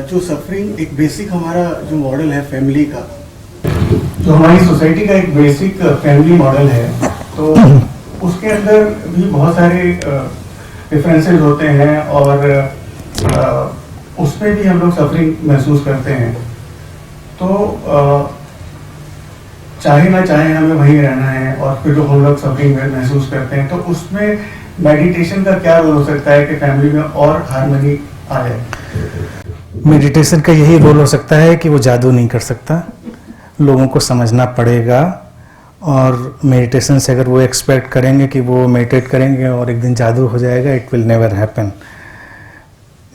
जो सफरिंग एक बेसिक हमारा जो मॉडल है फैमिली का, जो हमारी सोसाइटी का एक बेसिक फैमिली मॉडल है, तो उसके अंदर भी बहुत सारे डिफरेंसेस होते हैं और उसमें भी हम लोग सफरिंग महसूस करते हैं। तो चाहे ना चाहे हमें वहीं रहना है और फिर जो हम लोग सफरिंग महसूस करते हैं, तो उसमें मेडिटेशन का क्या रोल हो सकता है कि फैमिली में और हार्मनी आए? मेडिटेशन का यही रोल हो सकता है कि वो जादू नहीं कर सकता, लोगों को समझना पड़ेगा। और मेडिटेशन से अगर वो एक्सपेक्ट करेंगे कि वो मेडिटेट करेंगे और एक दिन जादू हो जाएगा, it will never happen.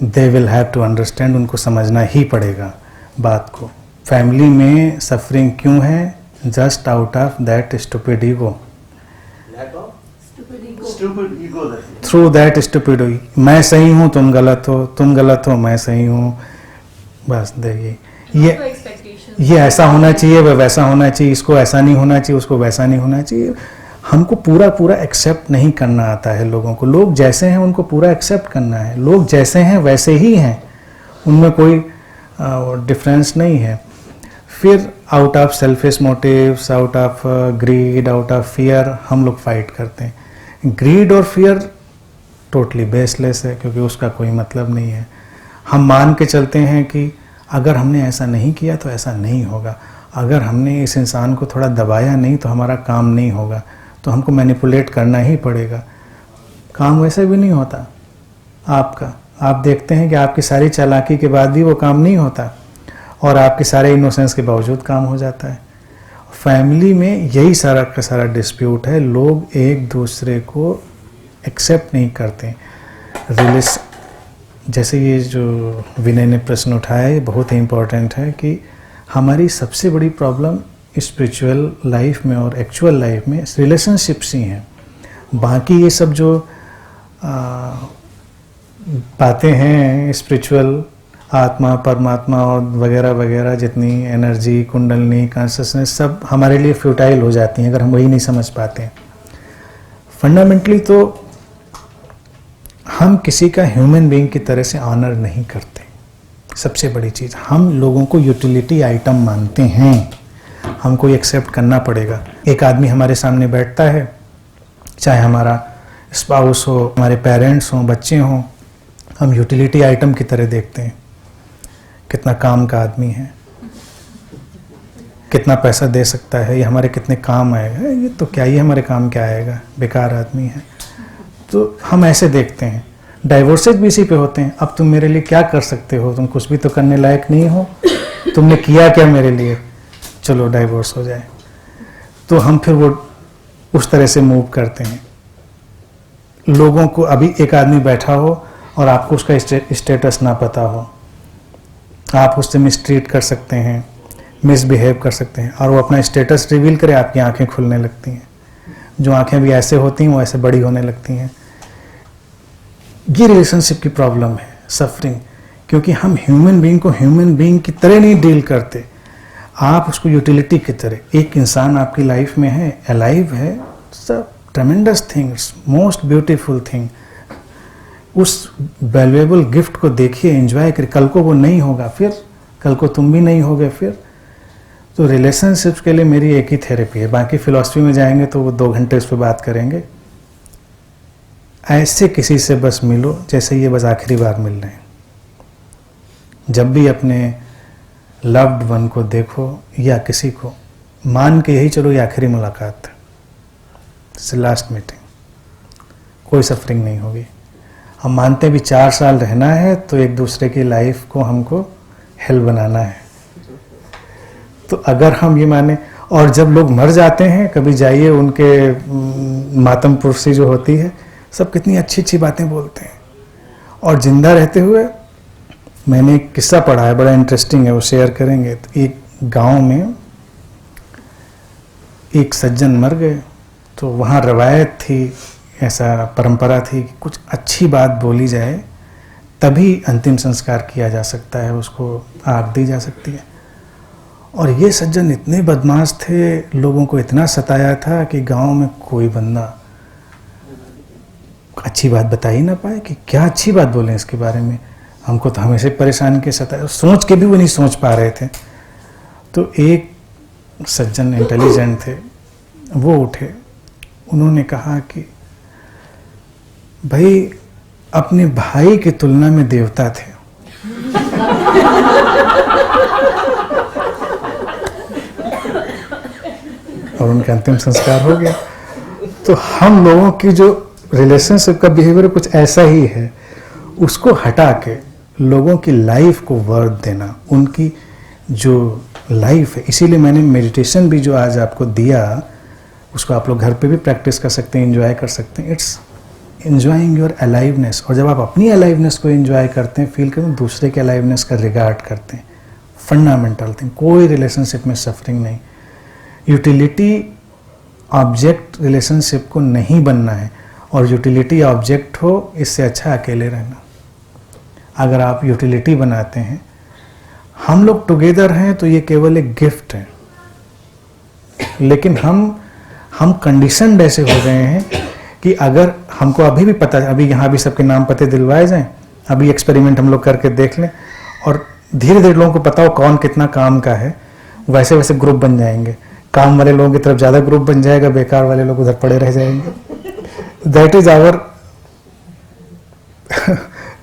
They will have to understand, उनको समझना ही पड़ेगा बात को। फैमिली में सफरिंग क्यों है? Just out of that stupid ego, through that stupid ego. मैं सही हूँ, तुम गलत हो, तुम गलत हो, मैं सही हूँ। बस देखिए, ये ऐसा होना चाहिए, वह वैसा होना चाहिए, इसको ऐसा नहीं होना चाहिए, उसको वैसा नहीं होना चाहिए। हमको पूरा पूरा एक्सेप्ट नहीं करना आता है लोगों को। लोग जैसे हैं उनको पूरा एक्सेप्ट करना है। लोग जैसे हैं वैसे ही हैं, उनमें कोई डिफरेंस नहीं है। फिर out of selfish motives, out of greed, out of fear हम लोग फाइट करते हैं। ग्रीड और फियर टोटली बेसलेस है, क्योंकि उसका कोई मतलब नहीं है। हम मान के चलते हैं कि अगर हमने ऐसा नहीं किया तो ऐसा नहीं होगा, अगर हमने इस इंसान को थोड़ा दबाया नहीं तो हमारा काम नहीं होगा, तो हमको मैनिपुलेट करना ही पड़ेगा। काम वैसे भी नहीं होता आपका। आप देखते हैं कि आपकी सारी चालाकी के बाद भी वो काम नहीं होता और आपके सारे इनोसेंस के बावजूद काम हो जाता है। फैमिली में यही सारा का सारा डिस्प्यूट है। लोग एक दूसरे को एक्सेप्ट नहीं करते। जैसे ये जो विनय ने प्रश्न उठाया है, ये बहुत ही इम्पोर्टेंट है कि हमारी सबसे बड़ी प्रॉब्लम स्पिरिचुअल लाइफ में और एक्चुअल लाइफ में रिलेशनशिप्स ही हैं। बाकी ये सब जो बातें हैं स्पिरिचुअल, आत्मा, परमात्मा और वगैरह वगैरह, जितनी एनर्जी, कुंडलनी, कॉन्शियसनेस, सब हमारे लिए फ्यूटाइल हो जाती हैं अगर हम वही नहीं समझ पाते हैं। फंडामेंटली तो हम किसी का ह्यूमन बीइंग की तरह से ऑनर नहीं करते। सबसे बड़ी चीज़, हम लोगों को यूटिलिटी आइटम मानते हैं। हमको ये एक्सेप्ट करना पड़ेगा। एक आदमी हमारे सामने बैठता है, चाहे हमारा स्पाउस हो, हमारे पेरेंट्स हों, बच्चे हों, हम यूटिलिटी आइटम की तरह देखते हैं। कितना काम का आदमी है, कितना पैसा दे सकता है, ये हमारे कितने काम आएगा, ये तो क्या, ये हमारे काम क्या आएगा, बेकार आदमी है। तो हम ऐसे देखते हैं। डाइवोर्सेज भी इसी पे होते हैं। अब तुम मेरे लिए क्या कर सकते हो? तुम कुछ भी तो करने लायक नहीं हो, तुमने किया क्या मेरे लिए, चलो डाइवोर्स हो जाए। तो हम फिर वो उस तरह से मूव करते हैं। लोगों को, अभी एक आदमी बैठा हो और आपको उसका स्टेटस ना पता हो, आप उससे मिसट्रीट कर सकते हैं, मिसबिहेव कर सकते हैं, और वो अपना स्टेटस रिवील करे, आपकी आंखें खुलने लगती हैं। जो आंखें भी ऐसे होती हैं वो ऐसे बड़ी होने लगती हैं। ये रिलेशनशिप की प्रॉब्लम है, सफरिंग, क्योंकि हम ह्यूमन बीइंग को ह्यूमन बीइंग की तरह नहीं डील करते। आप उसको यूटिलिटी की तरह। एक इंसान आपकी लाइफ में है, अलाइव है, सब ट्रेमेंडस थिंग्स, मोस्ट ब्यूटीफुल थिंग। उस वैल्यूएबल गिफ्ट को देखिए, एंजॉय करिए। कल को वो नहीं होगा, फिर कल को तुम भी नहीं होगे फिर। तो रिलेशनशिप्स के लिए मेरी एक ही थेरेपी है। बाकी फिलॉसफी में जाएंगे तो वो 2 घंटे उस पर बात करेंगे। ऐसे किसी से बस मिलो जैसे ये बस आखिरी बार मिल रहे हैं। जब भी अपने लव्ड वन को देखो या किसी को, मान के यही चलो ये आखिरी मुलाकात है, लास्ट मीटिंग, कोई सफरिंग नहीं होगी। हम मानते भी 4 साल रहना है तो एक दूसरे की लाइफ को हमको हेल बनाना है। तो अगर हम ये माने, और जब लोग मर जाते हैं, कभी जाइए उनके मातम पुरसी जो होती है, सब कितनी अच्छी अच्छी बातें बोलते हैं। और जिंदा रहते हुए मैंने एक किस्सा पढ़ा है, बड़ा इंटरेस्टिंग है, वो शेयर करेंगे। तो एक गांव में एक सज्जन मर गए, तो वहाँ रवायत थी, ऐसा परंपरा थी कि कुछ अच्छी बात बोली जाए तभी अंतिम संस्कार किया जा सकता है, उसको आग दी जा सकती है। और ये सज्जन इतने बदमाश थे, लोगों को इतना सताया था कि गांव में कोई बंदा अच्छी बात बता ही ना पाए कि क्या अच्छी बात बोलें इसके बारे में। हमको तो हमेशा परेशान के सता, सोच के भी वो नहीं सोच पा रहे थे। तो एक सज्जन इंटेलिजेंट थे, वो उठे, उन्होंने कहा कि भाई अपने भाई की तुलना में देवता थे। और उनका अंतिम संस्कार हो गया। तो हम लोगों की जो रिलेशनशिप का बिहेवियर कुछ ऐसा ही है, उसको हटा के लोगों की लाइफ को वर्थ देना, उनकी जो लाइफ है। इसीलिए मैंने मेडिटेशन भी जो आज आपको दिया, उसको आप लोग घर पे भी प्रैक्टिस कर सकते हैं, एंजॉय कर सकते हैं। It's enjoying your aliveness. और जब आप अपनी अलाइवनेस को एंजॉय करते हैं, फील करते हैं, दूसरे के अलाइवनेस का रिगार्ड करते हैं। फंडामेंटल थिंग, कोई रिलेशनशिप में सफरिंग नहीं। यूटिलिटी ऑब्जेक्ट रिलेशनशिप को नहीं बनना है, और यूटिलिटी ऑब्जेक्ट हो इससे अच्छा अकेले रहना। अगर आप यूटिलिटी बनाते हैं, हम लोग टुगेदर हैं तो ये केवल एक गिफ्ट है, लेकिन हम कंडीशनड ऐसे हो गए हैं कि अगर हमको अभी भी पता, अभी यहाँ भी सबके नाम पते दिलवाए जाएं, अभी एक्सपेरिमेंट हम लोग करके देख लें, और धीरे धीरे लोगों को पता हो कौन कितना काम का है, वैसे वैसे ग्रुप बन जाएंगे। काम वाले लोगों की तरफ ज़्यादा ग्रुप बन जाएगा, बेकार वाले लोग उधर पड़े रह जाएंगे। That is our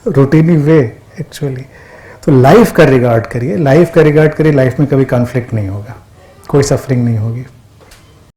routine way actually. तो लाइफ का रिगार्ड करिए, लाइफ का रिगार्ड करिए, लाइफ में कभी कॉन्फ्लिक्ट नहीं होगा, कोई सफरिंग नहीं होगी।